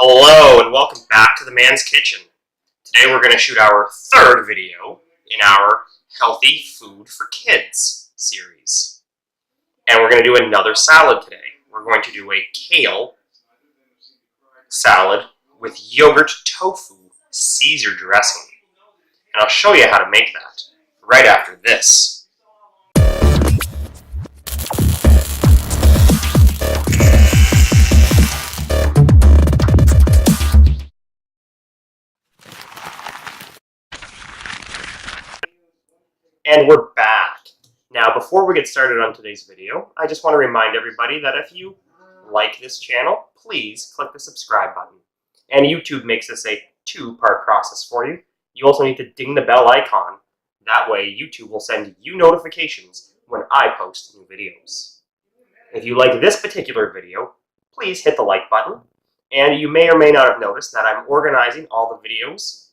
Hello and welcome back to the Man's Kitchen. Today we're going to shoot our third video in our Healthy Food for Kids series. And we're going to do another salad today. We're going to do a kale salad with yogurt tofu Caesar dressing. And I'll show you how to make that right after this. And we're back. Now, before we get started on today's video, I just want to remind everybody that if you like this channel, please click the subscribe button. And YouTube makes this a two-part process for you. You also need to ding the bell icon. That way, YouTube will send you notifications when I post new videos. If you like this particular video, please hit the like button. And you may or may not have noticed that I'm organizing all the videos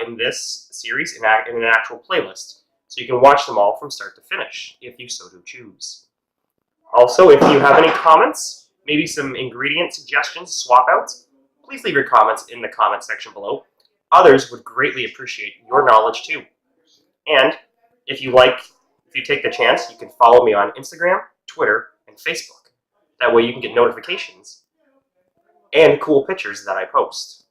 in this series in an actual playlist. So you can watch them all from start to finish, if you so do choose. Also, if you have any comments, maybe some ingredient suggestions, swap outs, please leave your comments in the comment section below. Others would greatly appreciate your knowledge too. And if you take the chance, you can follow me on Instagram, Twitter, and Facebook. That way you can get notifications and cool pictures that I post.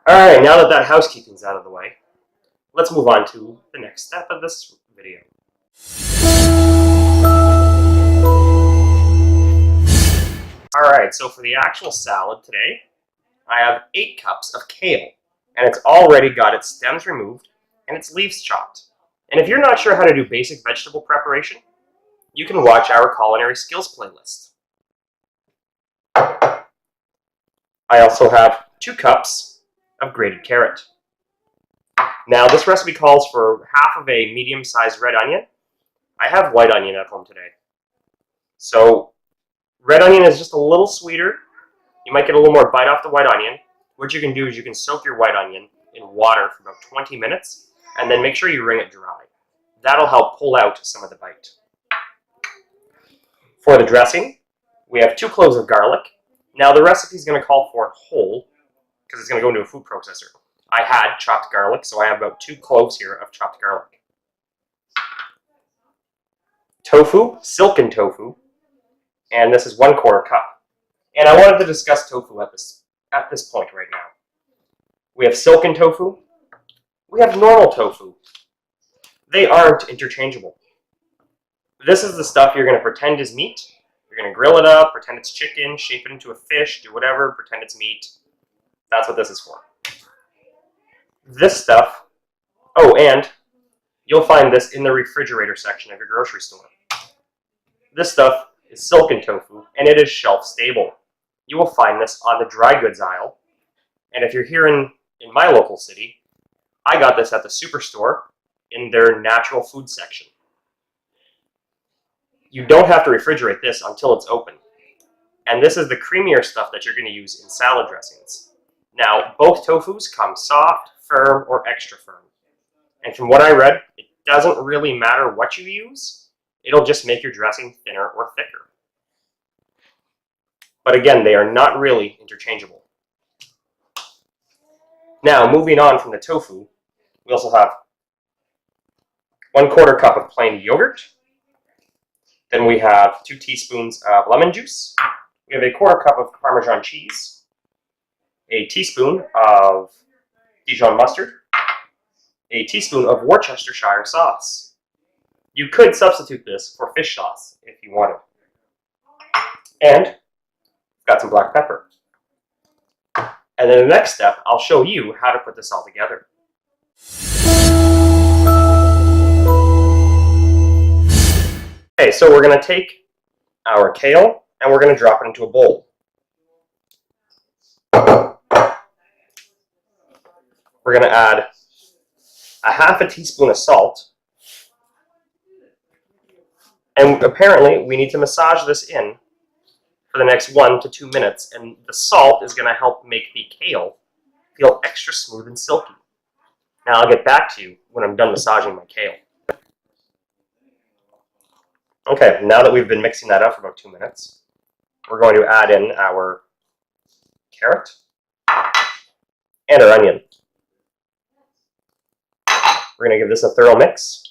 Alright, now that housekeeping's out of the way, let's move on to the next step of this video. Alright, so for the actual salad today, I have 8 cups of kale, and it's already got its stems removed and its leaves chopped. And if you're not sure how to do basic vegetable preparation, you can watch our culinary skills playlist. I also have 2 cups of grated carrot. Now, this recipe calls for half of a medium-sized red onion. I have white onion at home today. So, red onion is just a little sweeter. You might get a little more bite off the white onion. What you can do is you can soak your white onion in water for about 20 minutes, and then make sure you wring it dry. That'll help pull out some of the bite. For the dressing, we have 2 cloves of garlic. Now, the recipe is going to call for it whole, because it's going to go into a food processor. I had chopped garlic, so I have about 2 cloves here of chopped garlic. Tofu, silken tofu, and this is 1/4 cup. And I wanted to discuss tofu at this point right now. We have silken tofu. We have normal tofu. They aren't interchangeable. This is the stuff you're going to pretend is meat. You're going to grill it up, pretend it's chicken, shape it into a fish, do whatever, pretend it's meat. That's what this is for. This stuff, oh, and you'll find this in the refrigerator section of your grocery store. This stuff is silken tofu, and it is shelf stable. You will find this on the dry goods aisle, and if you're here in my local city, I got this at the superstore in their natural food section. You don't have to refrigerate this until it's open, and this is the creamier stuff that you're going to use in salad dressings. Now, both tofus come soft, firm, or extra firm. And from what I read, it doesn't really matter what you use. It'll just make your dressing thinner or thicker. But again, they are not really interchangeable. Now, moving on from the tofu, we also have 1/4 cup of plain yogurt. Then we have 2 teaspoons of lemon juice. We have a 1/4 cup of Parmesan cheese, a teaspoon of Dijon mustard, a teaspoon of Worcestershire sauce. You could substitute this for fish sauce if you wanted. And got some black pepper. And then the next step, I'll show you how to put this all together. Okay, so we're going to take our kale and we're going to drop it into a bowl. We're going to add a 1/2 teaspoon of salt. And apparently, we need to massage this in for the next 1 to 2 minutes. And the salt is going to help make the kale feel extra smooth and silky. Now, I'll get back to you when I'm done massaging my kale. Okay, now that we've been mixing that up for about 2 minutes, we're going to add in our carrot, and our onion. We're going to give this a thorough mix.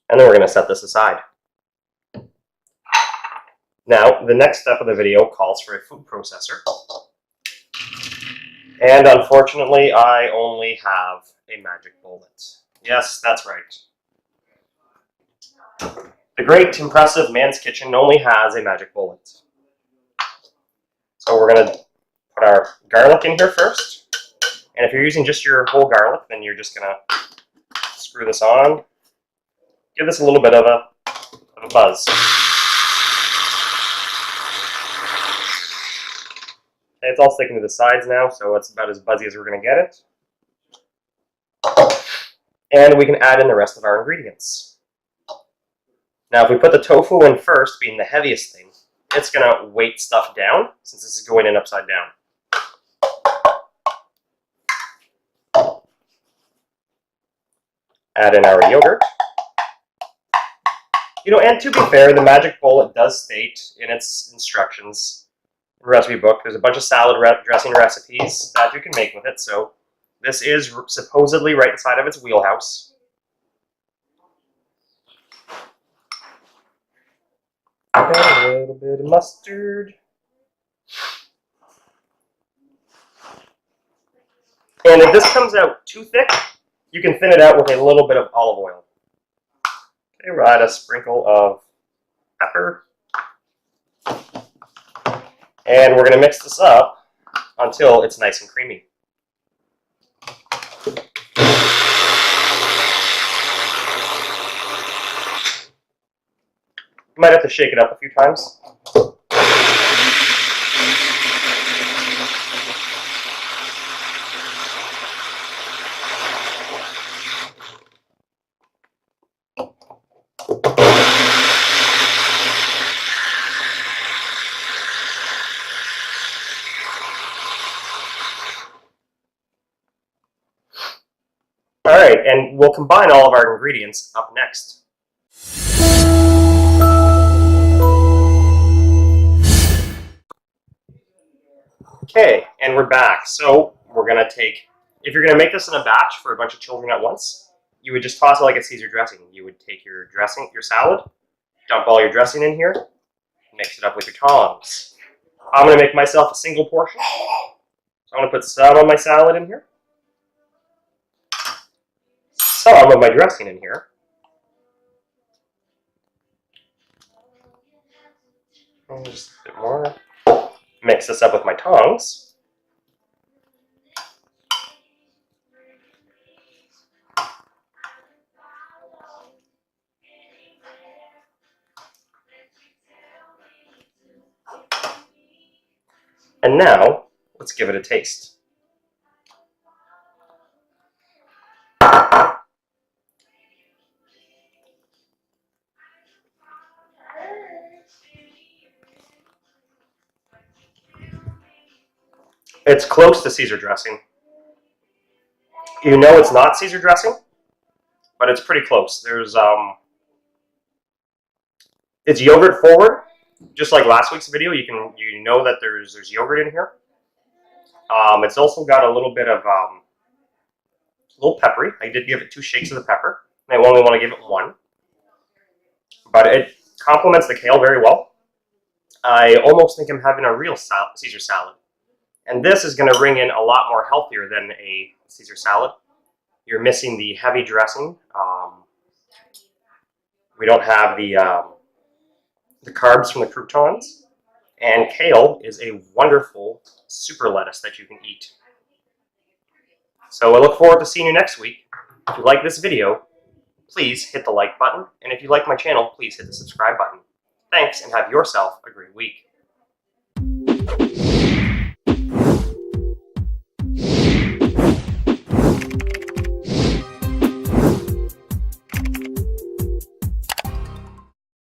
And then we're going to set this aside. Now, the next step of the video calls for a food processor. And unfortunately, I only have a magic bullet. Yes, that's right. The great, impressive man's kitchen only has a magic bullet. So we're going to put our garlic in here first. And if you're using just your whole garlic, then you're just going to screw this on. Give this a little bit of a buzz. Okay, it's all sticking to the sides now, so it's about as buzzy as we're going to get it. And we can add in the rest of our ingredients. Now, if we put the tofu in first, being the heaviest thing, it's going to weight stuff down, since this is going in upside down. Add in our yogurt. You know, and to be fair, the magic bullet does state in its instructions, recipe book, there's a bunch of salad dressing recipes that you can make with it, so this is supposedly right inside of its wheelhouse. And a little bit of mustard. And if this comes out too thick, you can thin it out with a little bit of olive oil. Okay, we'll add a sprinkle of pepper. And we're going to mix this up until it's nice and creamy. You might have to shake it up a few times. Alright, and we'll combine all of our ingredients up next. Okay, and we're back. So we're going to take, if you're going to make this in a batch for a bunch of children at once, you would just toss it like a Caesar dressing. You would take your dressing, your salad, dump all your dressing in here, mix it up with your tongs. I'm going to make myself a single portion. So I'm going to put some of my salad in here, some of my dressing in here, and just a bit more. Mix this up with my tongs. And now, let's give it a taste. It's close to Caesar dressing. You know it's not Caesar dressing, but it's pretty close. There's it's yogurt forward, just like last week's video. You know that there's yogurt in here. It's also got a little bit of a little peppery. I did give it 2 shakes of the pepper. I only want to give it 1, but it complements the kale very well. I almost think I'm having a real Caesar salad. And this is going to ring in a lot more healthier than a Caesar salad. You're missing the heavy dressing. We don't have the carbs from the croutons. And kale is a wonderful super lettuce that you can eat. So I look forward to seeing you next week. If you like this video, please hit the like button. And if you like my channel, please hit the subscribe button. Thanks, and have yourself a great week.